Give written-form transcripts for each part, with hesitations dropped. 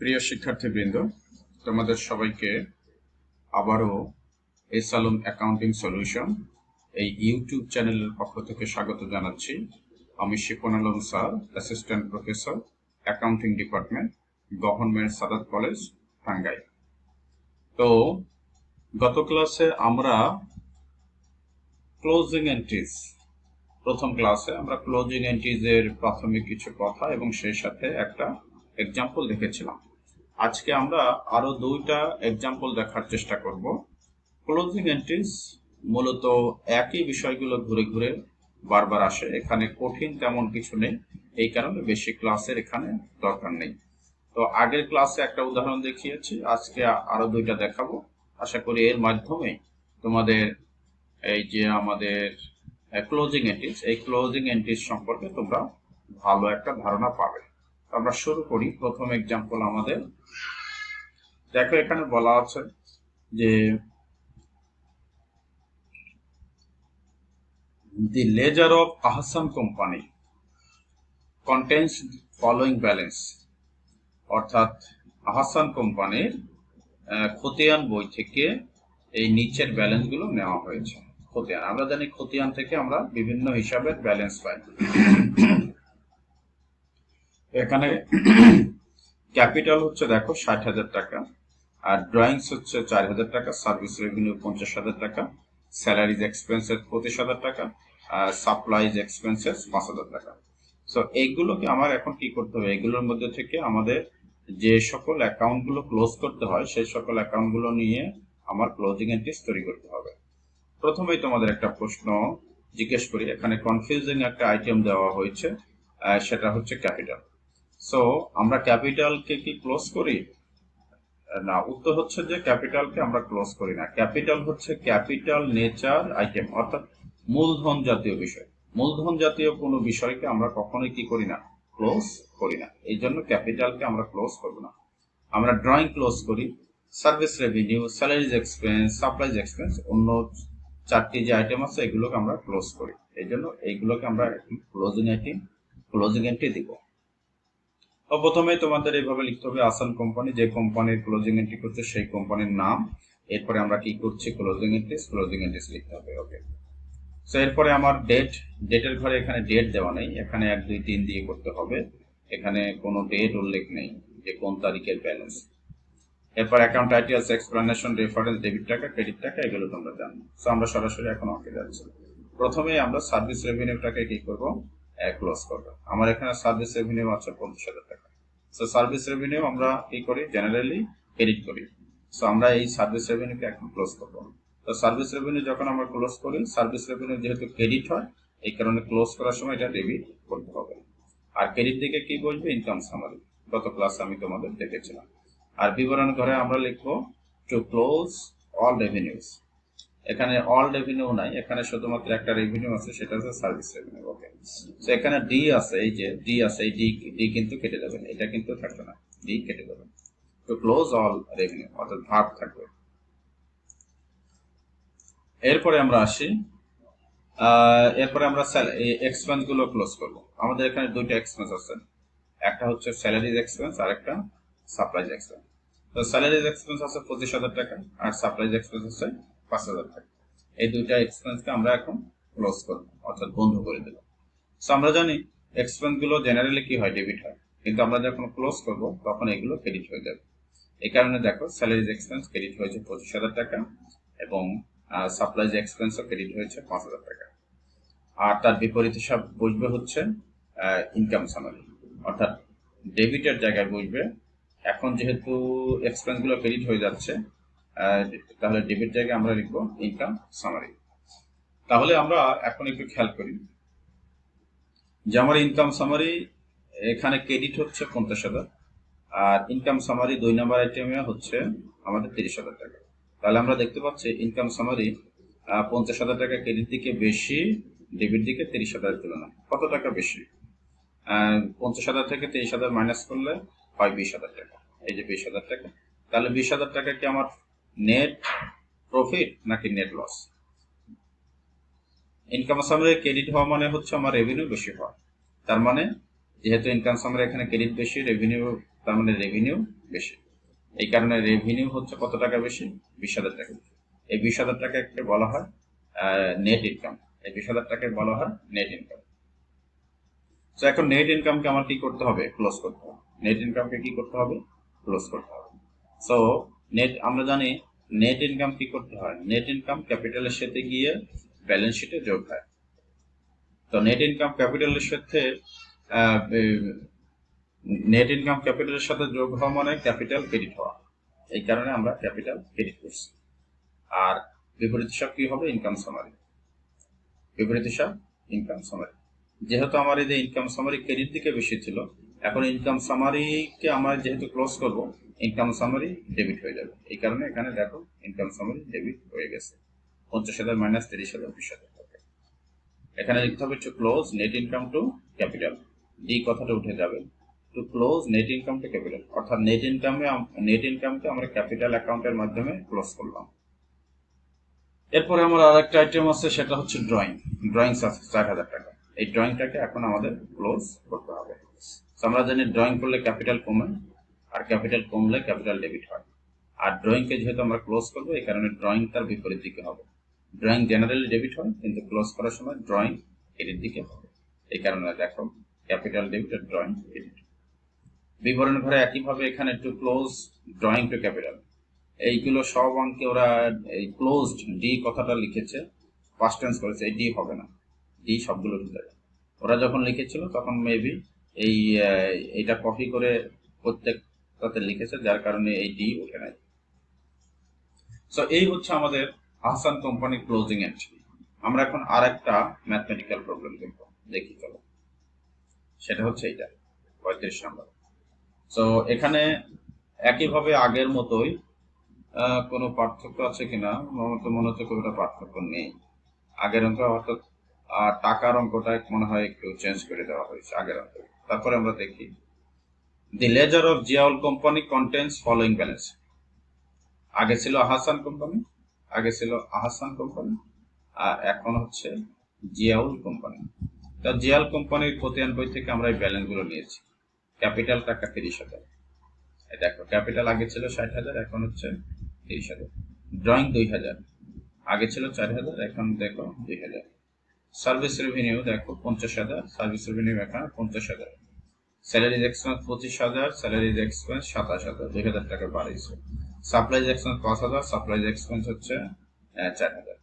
প্রিয় শিক্ষার্থীবৃন্দ, তোমাদের সবাইকে আবারও এসালন অ্যাকাউন্টিং সলিউশন এই ইউটিউব চ্যানেলের পক্ষ থেকে স্বাগত জানাচ্ছি। আমি Shipon Alam sir, assistant professor, accounting department, government Sadat college, Tangail. তো গত ক্লাসে আমরা ক্লোজিং এন্ট্রিজ, প্রথম ক্লাসে আমরা ক্লোজিং এন্ট্রিজ এর প্রাথমিক কিছু কথা এবং সেই সাথে একটা এক্সাম্পল দেখেছিলাম। আজকে আমরা আরো দুইটা এক্সাম্পল দেখার চেষ্টা করব। ক্লোজিং এন্ট্রিজ মূলত একই বিষয়গুলো ঘুরে ঘুরে বারবার আসে, এখানে কঠিন তেমন কিছু নেই, এই কারণে বেশি ক্লাসের এখানে দরকার নেই। তো আগের ক্লাসে একটা উদাহরণ দেখিয়েছি, আজকে আরো দুইটা দেখাবো। আশা করি এর মাধ্যমে তোমাদের এই যে আমাদের ক্লোজিং এন্ট্রিজ, এই ক্লোজিং এন্ট্রিজ সম্পর্কে তোমরা ভালো একটা ধারণা পাবে। আমরা শুরু করি। প্রথম এক্সাম্পল আমাদের দেখো, এখানে বলা আছে যে the ledger of Ahsan company contains following balance, অর্থাৎ আহসান কোম্পানির খতিয়ান বই থেকে এই নিচের ব্যালেন্স গুলো নেওয়া হয়েছে। খতিয়ান, আমরা জানি খতিয়ান থেকে আমরা বিভিন্ন হিসাবের ব্যালেন্স পাই। এখানে ক্যাপিটাল হচ্ছে দেখো ৬০,০০০ টাকা, আর ড্রয়িংস হচ্ছে ৪,০০০ টাকা, সার্ভিস রেভিনিউ ৫০,০০০ টাকা, স্যালারিজ এক্সপেন্সেস ২৫,০০০ টাকা, আর সাপ্লাইজ এক্সপেন্সেস ৫,০০০ টাকা। সো এইগুলোকে আমার এখন কি করতে হবে, এগুলোর মধ্যে থেকে আমাদের যে সকল অ্যাকাউন্ট গুলো ক্লোজ করতে হয় সেই সকল অ্যাকাউন্ট গুলো নিয়ে আমার ক্লোজিং এন্ট্রিজ তৈরি করতে হবে। প্রথমেই তোমাদের একটা প্রশ্ন জিজ্ঞেস করি, এখানে কনফিউজিং একটা আইটেম দেওয়া হয়েছে, সেটা হচ্ছে ক্যাপিটাল। সো আমরা ক্যাপিটালকে কি ক্লোজ করি? না, উত্তর হচ্ছে যে ক্যাপিটালকে আমরা ক্লোজ করি না। ক্যাপিটাল হচ্ছে ক্যাপিটাল নেচার আইটেম, অর্থাৎ মূলধন জাতীয় বিষয়। মূলধন জাতীয় কোনো বিষয়কে আমরা কখনোই কি করি না, ক্লোজ করি না। এই জন্য ক্যাপিটালকে আমরা ক্লোজ করব না। আমরা ড্রয়িং ক্লোজ করি, service revenue, salaries expense, supplies expense, অন্য চারটি যে আইটেম আছে এগুলোকে আমরা ক্লোজ করি। এই জন্য এইগুলোকে আমরা ক্লোজিং এন্ট্রি দিব। প্রথমে তোমাদের এইভাবে লিখতে হবে আহসান কোম্পানি, যে কোম্পানির ক্লোজিং এন্ট্রি করছে সেই কোম্পানির নাম। এরপরে আমরা কি করছি, ক্লোজিং এন্ট্রিজ লিখতে হবে। ওকে, সো এরপরে আমার ডেটের ঘরে এখানে ডেট দেওয়া নেই, এখানে 1, 2, 3 দিয়ে করতে হবে। এখানে কোনো ডেট উল্লেখ নেই যে কোন তারিখের ব্যালেন্স। এরপর account titles, explanation, reference, debit টাকা, ক্রেডিট টাকা, এগুলো তোমরা জানো। সো আমরা সরাসরি এখন আঁকে যাচ্ছি। প্রথমে আমরা সার্ভিস রেভিনিউটাকে কি করব, ক্লোজ করব। আমার এখানে সার্ভিস রেভিনিউ আছে 50,০০০ টাকা। সো সার্ভিস রেভিনিউ আমরা কি করি, জেনারেলি ক্রেডিট করি। সো আমরা এই সার্ভিস রেভিনিউকে এখন ক্লোজ করব। তো সার্ভিস রেভিনিউ যখন আমরা ক্লোজ করি, সার্ভিস রেভিনিউ যেহেতু ক্রেডিট হয়, এই কারণে ক্লোজ করার সময় এটা ডেবিট করতে হবে। আর ক্রেডিট দিকে কি বলবে, ইনকাম সামারি, গত ক্লাসে আমি তোমাদের দেখেছিলাম। আর বিবরণ ঘরে আমরা লিখবো টু ক্লোজ অল রেভিনিউস। এখানে অল রেভিনিউ নাই, এখানে শুধুমাত্র একটা রেভিনিউ আছে, সেটা হচ্ছে সার্ভিস রেভিনিউ। ওকে, তো এখানে ডি আছে, এই যে ডি আছে, এই ডি কিন্তু কেটে যাবেন, এটা কিন্তু থাকবে না, ডি কেটে যাবেন। টু ক্লোজ অল রেভিনিউ অর্থাৎ ভাগ থাকবে। এরপরে আমরা আসি, এরপরে আমরা এক্সপেন্স গুলো ক্লোজ করবো। আমাদের এখানে দুইটা এক্সপেন্স আছে, একটা হচ্ছে স্যালারিজ এক্সপেন্স আর একটা সাপ্লাইজ এক্সপেন্স। তো স্যালারিজ এক্সপেন্স আছে 25,০০০ টাকা আর সাপ্লাইজ এক্সপেন্স আছে 5,০০০ টাকা। এই দুইটা এক্সপেন্সকে আমরা এখন ক্লোজ করবো, অর্থাৎ বন্ধ করে দেবো। সো আমরা জানি এক্সপেন্স গুলো জেনারেলি কি হয়, ডেবিট হয়, কিন্তু আমরা যখন ক্লোজ করবো তখন এগুলো ক্রেডিট হয়ে যাবে। এই কারণে দেখো স্যালারিজ এক্সপেন্স ক্রেডিট হয়েছে 25,০০০ টাকা এবং সাপ্লাইজ এক্সপেন্সও ক্রেডিট হয়েছে 5,০০০ টাকা। আর তার বিপরীত হিসাব বসবে হচ্ছে ইনকাম সামারি, অর্থাৎ ডেবিটের জায়গায় বসবে। এখন যেহেতু এক্সপেন্স গুলো ক্রেডিট হয়ে যাচ্ছে, তাহলে ডেবিট জায়গায় আমরা লিখবো ইনকাম সামারি। তাহলে আমরা এখন একটু খেয়াল করি যে আমার ইনকাম সামারি এখানে ক্রেডিট হচ্ছে 50,০০০ আর ইনকাম সামারি 2 নম্বর আইটেমে হচ্ছে আমাদের 30,০০০ টাকা। তাহলে আমরা দেখতে পাচ্ছি ইনকাম সামারি 50,০০০ টাকা ক্রেডিট দিকে বেশি, ডেবিট দিকে 30,০০০ তুলনায়। কত টাকা বেশি? 50,০০০ থেকে 30,০০০ মাইনাস করলে হয় 20,০০০ টাকা। এই যে 20,০০০ টাকা, তাহলে 20,০০০ টাকা কি আমার নেট প্রফিট নাকি net loss? Income summary credit হওয়া মানে হচ্ছে আমার রেভিনিউ বেশি হওয়া। তার মানে যেহেতু ইনকাম সামারি এখানে ক্রেডিট বেশি, রেভিনিউ তার মানে রেভিনিউ বেশি। এই কারণে রেভিনিউ হচ্ছে কত টাকা বেশি? 20,000 টাকা বেশি। এই 20,000 টাকাকে বলা হয় নেট ইনকাম। এই 20,000 টাকাকে বলা হয় নেট ইনকাম। তো এখন নেট ইনকামকে আমার কি করতে হবে? ক্লোজ করতে হবে। নেট ইনকামকে কি করতে হবে? ক্লোজ করতে হবে। সো আমরা জানি নেট ইনকাম কি করতে হয়? নেট ইনকাম ক্যাপিটালের সাথে গিয়ে ব্যালেন্স শিটে যোগ হয়। তো নেট ইনকাম ক্যাপিটালের সাথে নেট ইনকাম ক্যাপিটালের সাথে যোগ হওয়া মানে ক্যাপিটাল ক্রেডিট হওয়া। এই কারণে আমরা ক্যাপিটাল ক্রেডিট করছি। আর বিপরীত হিসাব কি হবে? Income summary. বিপরীত হিসাব ইনকাম সামারি। যেহেতু আমার এই যে ইনকাম সামারি ক্রেডিট দিকে বেশি ছিল, এখন ইনকাম সামারিকে আমরা যেহেতু ক্লোজ করব, ইনকাম সামারি ডেবিট হয়ে যাবে। এই কারণে এখানে দেখো ইনকাম সামারি ডেবিট হয়ে গেছে। 50,000 মাইনাস 30,000 20,000 টাকা। এখানে লিখতে হবে to close net income to capital. ডি কথাটা উঠে যাবে। To close net income to capital, অর্থাৎ নেট ইনকামকে আমরা ক্যাপিটাল অ্যাকাউন্টের মাধ্যমে ক্লোজ করলাম। এরপরে আমার আর একটা আইটেম আছে, সেটা হচ্ছে ড্রয়িং। ড্রয়িং 4,000 টাকা। এই ড্রয়িংটাকে এখন আমাদের ক্লোজ করতে হবে। আমরা জানি ড্রয়িং করলে ক্যাপিটাল কমে, আর ক্যাপিটাল কমলে ক্যাপিটাল ডেবিট হয়। আর ড্রয়িংকে যেহেতু আমরা ক্লোজ করবো, এই কারণে ড্রয়িং তার বিপরীত দিকে হবে। ড্রয়িং জেনারেলি ডেবিট হয়, কিন্তু ক্লোজ করার সময় ড্রয়িং ক্রেডিট দিকে হবে। এই কারণে দেখো ক্যাপিটাল ডেবিট আর ড্রয়িং ক্রেডিট। বিবরণ ঘরে একইভাবে এখানে to close drawing to capital, এইগুলো সব অঙ্কে ওরা এই ক্লোজড ডি কথাটা লিখেছে, পাস্ট টেন্স করেছে। এই ডি হবে না, ডি সবগুলো ঢুকে যাবে। ওরা যখন লিখেছিল তখন মেবি এইটা কপি করে প্রত্যেকটাতে লিখেছে, যার কারণে এই ডি উঠে নাই। সো এই হচ্ছে আমাদের আহসান কোম্পানি ক্লোজিং এন্ট্রি। আমরা এখন আর একটা ম্যাথমেটিক্যাল প্রবলেম দেখব, দেখি চলো। সেটা হচ্ছে এইটা 35 নম্বর। সো এখানে একইভাবে আগের মতোই কোনো পার্থক্য আছে কিনা মনে হচ্ছে কোনো পার্থক্য নেই। আগের অঙ্ক অর্থাৎ টাকার অঙ্কটা মনে হয় একটু চেঞ্জ করে দেওয়া হয়েছে আগের অঙ্ক। তারপরে আমরা দেখি the ledger of Ziaul company contains following balance. আগে ছিল আহসান কোম্পানি, আর এখন হচ্ছে জিয়াউল কোম্পানি। তা জিয়াউল কোম্পানির খতিয়ান বই থেকে আমরা এই ব্যালেন্স গুলো নিয়েছি। ক্যাপিটাল টাকা 30,000। দেখো ক্যাপিটাল আগে ছিল 60,000, এখন হচ্ছে 30,000। ড্রয়িং 2,000, আগে ছিল 4,000, এখন দেখো 2,000। সার্ভিস রেভিনিউ দেখো 50,000, সার্ভিস রেভিনিউ এখন 50,000। স্যালারিজ এক্সপেন্স 25,000, স্যালারিজ এক্সপেন্স 27,000, 2,000 টাকা বাড়িয়েছে। সাপ্লাইজ এক্সপেন্স 5,000, সাপ্লাইজ এক্সপেন্স হচ্ছে 4,000।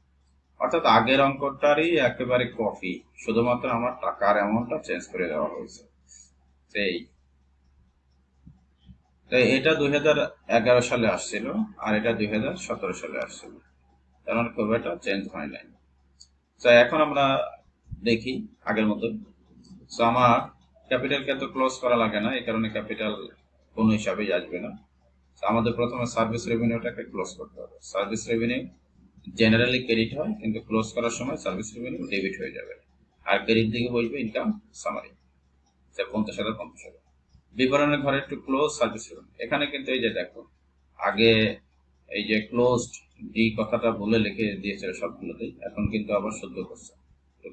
অর্থাৎ আগের অঙ্কটারই একেবারে কপি, শুধুমাত্র আমার টাকার অ্যামাউন্টটা চেঞ্জ করে দেওয়া হয়েছে। সেই এটা 2011 সালে আসছিল, আর এটা 2017 সালে আসছিল, তার মানে খুব একটা চেঞ্জ হয় নাই। তো এখন আমরা দেখি আগের মতো। তো আমার ক্যাপিটালকে তো ক্লোজ করা লাগে না, এই কারণে ক্যাপিটাল কোনো হিসাবেই আসবে না। আমাদের প্রথমে সার্ভিস রেভিনিউটাকে ক্লোজ করতে হবে। সার্ভিস রেভিনিউ জেনারেলি ক্রেডিট হয়, কিন্তু ক্লোজ করার সময় সার্ভিস রেভিনিউ ডেবিট হয়ে যাবে, আর ক্রেডিট দিকে বসবে ইনকাম সামারি 50,000 50,000। বিবরণের ঘরে একটু ক্লোজ সার্ভিস রেভিনিউ। এখানে কিন্তু এই যে দেখো আগে এই যে ক্লোজড ডি কথাটা বলে লিখে দিয়েছিল সবগুলোতেই, এখন কিন্তু আবার শুদ্ধ করছে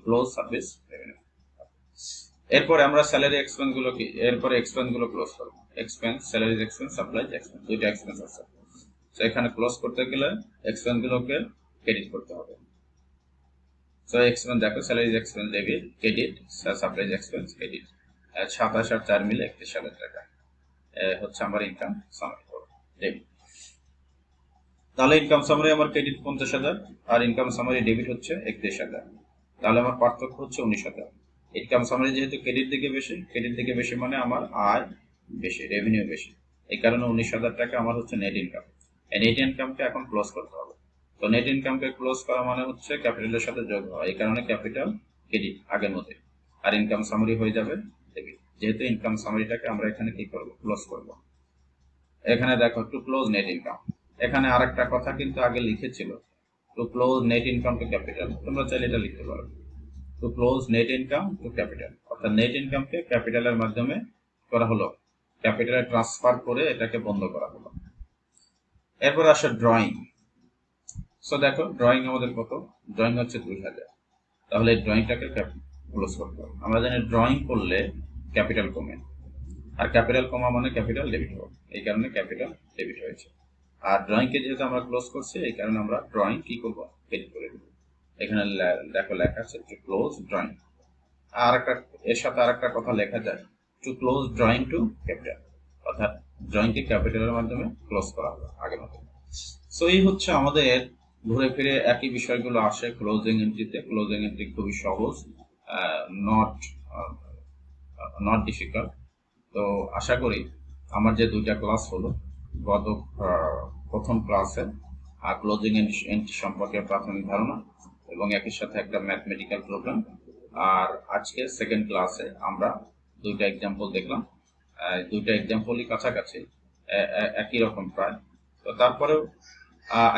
ক্লোজ সার্ভিস রেভিনিউ। এরপরে আমরা স্যালারি এক্সপেন্স গুলো কি এরপরে এক্সপেন্স গুলো ক্লোজ করব। Expense, salaries expense, supplies expense, দুইটা এক্সপেন্স আছে। তো এখানে ক্লোজ করতে গেলে এক্সপেন্স গুলোকে ক্রেডিট করতে হবে। তো এক্সপেন্স দেখো salaries expense debit, credit, supplies expense credit. 27 আর 4 মিলে 31,000 টাকা হচ্ছে আমার ইনকাম সামারি ডেবিট। তাহলে ইনকাম সামারি আমার ক্রেডিট 50,000 আর ইনকাম সামারি ডেবিট হচ্ছে 31,000। তাহলে আমার পার্থক্য হচ্ছে 19,000। ইনকাম সামারি যেহেতু ক্রেডিট দিকে বেশি মানে আমার আয় বেশি, রেভিনিউ বেশি। এই কারণে 19,000 টাকা আমার হচ্ছে নেট ইনকাম। এই নেট ইনকামকে এখন ক্লোজ করতে হবে। তো নেট ইনকামকে ক্লোজ করা মানে হচ্ছে ক্যাপিটালের সাথে যোগ হওয়া। এই কারণে ক্যাপিটাল ক্রেডিট আগের মতো, আর ইনকাম সামারি হয়ে যাবে ডেবিট। যেহেতু ইনকাম সামারিটাকে আমরা এখানে কি করব? ক্লোজ করব। এখানে দেখো টু ক্লোজ নেট ইনকাম। এখানে আরেকটা কথা কিন্তু আগে লিখেছিল, to close net income to capital. তোমরা চাইলে এটা লিখতে পারো, to close net income to capital, অর্থাৎ নেট ইনকামকে ক্যাপিটালের মাধ্যমে করা হলো, ক্যাপিটালে ট্রান্সফার করে এটাকে বন্ধ করা হলো। এরপর আসে ড্রয়িং। সো দেখো ড্রয়িং আমাদের কত? ড্রয়িং হচ্ছে 2,000। তাহলে এই ড্রয়িংটাকে ক্লোজ করতে হবে। আমরা জানি ড্রয়িং করলে ক্যাপিটাল কমে, আর ক্যাপিটাল কমা মানে ক্যাপিটাল ডেবিট হবে, এই কারণে ক্যাপিটাল ডেবিট হয়েছে। আর ড্রয়িং কে যেহেতু আমরা ক্লোজ করছি, এই কারণে আমরা ড্রয়িং কি করবো, ক্রেডিট করে দেবো। এখানে দেখো লেখা আছে টু ক্লোজ ড্রয়িং। আর একটা এর সাথে আর একটা কথা লেখা যায়, to close drawing to capital, অর্থাৎ ড্রয়িংকে ক্যাপিটালের মাধ্যমে ক্লোজ করা হবে আগের মতো। সো এই হচ্ছে আমাদের ঘুরে ফিরে একই বিষয়গুলো আসে ক্লোজিং এন্ট্রিতে। ক্লোজিং এন্ট্রি খুবই সহজ, নট নট ডিফিকাল্ট। তো আশা করি আমার যে দুইটা ক্লাস হলো, গত প্রথম ক্লাসে ক্লোজিং এন্ট্রি সম্পর্কে প্রাথমিক ধারণা এবং একই সাথে একটা ম্যাথমেটিক্যাল প্রবলেম, আর আজকে সেকেন্ড ক্লাসে আমরা দুইটা এক্সাম্পল দেখলাম। দুইটা এক্সাম্পলই কাছাকাছি, একই রকম প্রায়। তো তারপরেও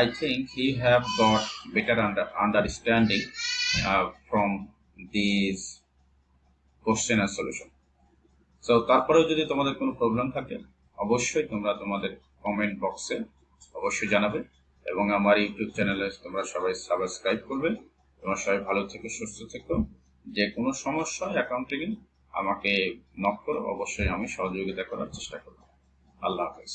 I think he have got better understanding from these question and solution. So তারপরেও যদি তোমাদের কোনো প্রবলেম থাকে, অবশ্যই তোমরা তোমাদের কমেন্ট বক্সে অবশ্যই জানাবে, এবং আমার ইউটিউব চ্যানেলে তোমরা সবাই সাবস্ক্রাইব করবে। তোমরা সবাই ভালো থেকো, সুস্থ থেকো। যে কোনো সমস্যা অ্যাকাউন্টিং আমাকে নক করো, অবশ্যই আমি সহযোগিতা করার চেষ্টা করব। আল্লাহ হাফেজ।